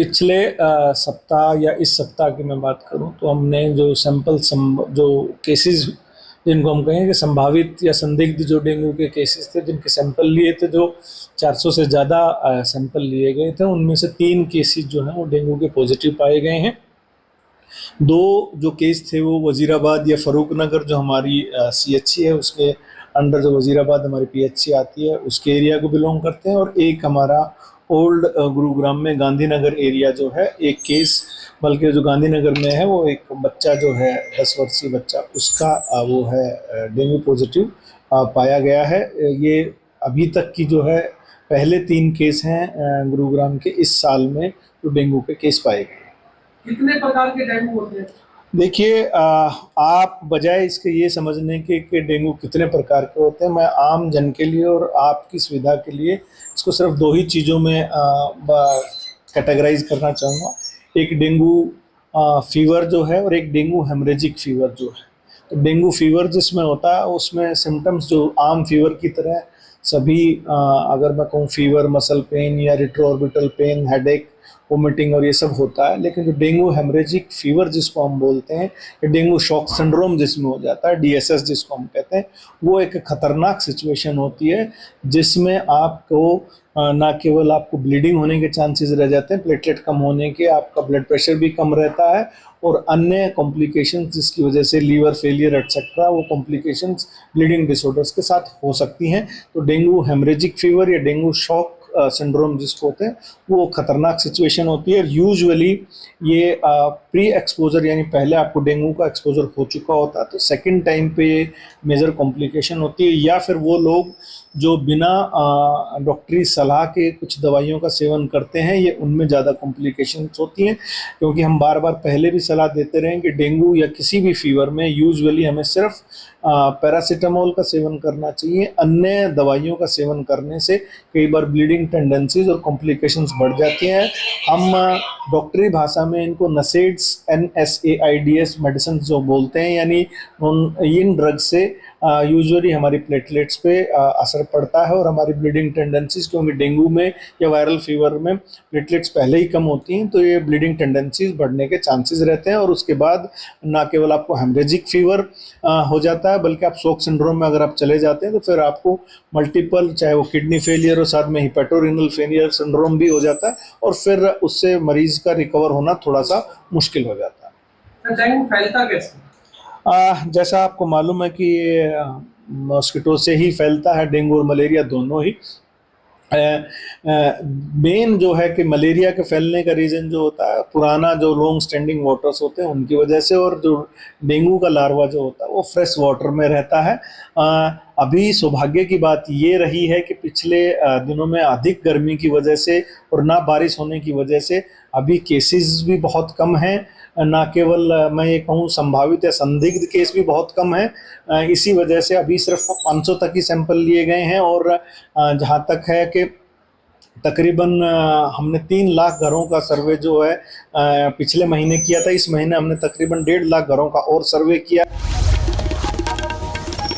पिछले सप्ताह या इस सप्ताह की मैं बात करूं तो हमने जो जो केसेस जिनको हम कहें कि संभावित या संदिग्ध जो डेंगू के केसेस थे जिनके सैंपल लिए थे, जो 400 से ज़्यादा सैंपल लिए गए थे, उनमें से 3 केसेस जो हैं वो डेंगू के पॉजिटिव पाए गए हैं। 2 जो केस थे वो वजीराबाद या फरूख नगर जो हमारी CHC है उसके अंडर, जो वजीराबाद हमारी PHC आती है उसके एरिया को बिलोंग करते हैं, और एक हमारा ओल्ड गुरुग्राम में गांधीनगर एरिया जो है एक केस, बल्कि जो गांधीनगर में है वो एक बच्चा जो है 10 वर्षीय बच्चा, उसका वो है डेंगू पॉजिटिव पाया गया है। ये अभी तक की जो है पहले 3 केस हैं गुरुग्राम के इस साल में जो डेंगू के केस पाए गए। कितने प्रकार के डेंगू होते हैं? देखिए, आप बजाय इसके ये समझने के कि डेंगू कितने प्रकार के होते हैं, मैं आम जन के लिए और आपकी सुविधा के लिए इसको सिर्फ 2 ही चीज़ों में कैटेगराइज करना चाहूँगा। एक डेंगू फीवर जो है और एक डेंगू हेमरेजिक फीवर जो है। तो डेंगू फीवर जिसमें होता है उसमें सिम्टम्स जो आम फीवर की तरह सभी, अगर मैं कहूँ फीवर, मसल पेन या रेट्रोऑर्बिटल पेन, हेडेक, वोमिटिंग और ये सब होता है। लेकिन जो डेंगू हेमरेजिक फीवर जिसको हम बोलते हैं, या डेंगू शॉक सिंड्रोम जिसमें हो जाता है, DSS जिसको हम कहते हैं, वो एक खतरनाक सिचुएशन होती है जिसमें आपको ना केवल आपको ब्लीडिंग होने के चांसेस रह जाते हैं, प्लेटलेट कम होने के, आपका ब्लड प्रेशर भी कम रहता है, और अन्य कॉम्प्लिकेशंस जिसकी वजह से लीवर फेलियर एटसेट्रा, वो कॉम्प्लिकेशंस ब्लीडिंग डिसऑर्डर्स के साथ हो सकती हैं। तो डेंगू हेमरेजिक फीवर या डेंगू शॉक सिंड्रोम जिसको होते हैं वो खतरनाक सिचुएशन होती है। यूजुअली ये प्री एक्सपोजर, यानी पहले आपको डेंगू का एक्सपोजर हो चुका होता है तो सेकंड टाइम पे मेजर कॉम्प्लिकेशन होती है, या फिर वो लोग जो बिना डॉक्टरी सलाह के कुछ दवाइयों का सेवन करते हैं, ये उनमें ज़्यादा कॉम्प्लिकेशंस होती हैं। क्योंकि हम बार बार पहले भी सलाह देते रहे कि डेंगू या किसी भी फीवर में यूजुअली हमें सिर्फ पैरासीटामोल का सेवन करना चाहिए। अन्य दवाइयों का सेवन करने से कई बार ब्लीडिंग टेंडेंसीज और कॉम्प्लिकेशंस बढ़ जाती हैं। हम डॉक्टरी भाषा में इनको NSAIDs, NSAIDs मेडिसिन जो बोलते हैं, यानी इन ड्रग से यूजुअली हमारी प्लेटलेट्स पे असर पड़ता है और हमारी ब्लीडिंग टेंडेंसीज, क्योंकि डेंगू में या वायरल फीवर में प्लेटलेट्स पहले ही कम होती हैं तो ये ब्लीडिंग टेंडेंसीज बढ़ने के चांसेस रहते हैं। और उसके बाद ना केवल आपको हेमरेजिक फीवर हो जाता है, बल्कि आप शॉक सिंड्रोम में अगर आप चले जाते हैं तो फिर आपको मल्टीपल, चाहे वो किडनी फेलियर और साथ में हिपेटोरेनल फेलियर सिंड्रोम भी हो जाता है, और फिर उससे मरीज का रिकवर होना थोड़ा सा मुश्किल हो जाता है। डेंगू फैलता कैसे? जैसा आपको मालूम है कि ये मॉस्किटो से ही फैलता है, डेंगू और मलेरिया दोनों ही। मेन जो है कि मलेरिया के फैलने का रीज़न जो होता है, पुराना जो लॉन्ग स्टैंडिंग वाटर्स होते हैं उनकी वजह से, और जो डेंगू का लार्वा जो होता है वो फ्रेश वाटर में रहता है। अभी सौभाग्य की बात ये रही है कि पिछले दिनों में अधिक गर्मी की वजह से और ना बारिश होने की वजह से अभी केसेस भी बहुत कम हैं। ना केवल मैं ये कहूँ संभावित या संदिग्ध केस भी बहुत कम है। इसी वजह से अभी सिर्फ 500 तक ही सैंपल लिए गए हैं, और जहाँ तक है कि तकरीबन हमने 3 लाख घरों का सर्वे जो है पिछले महीने किया था, इस महीने हमने तकरीबन 1.5 लाख घरों का और सर्वे किया।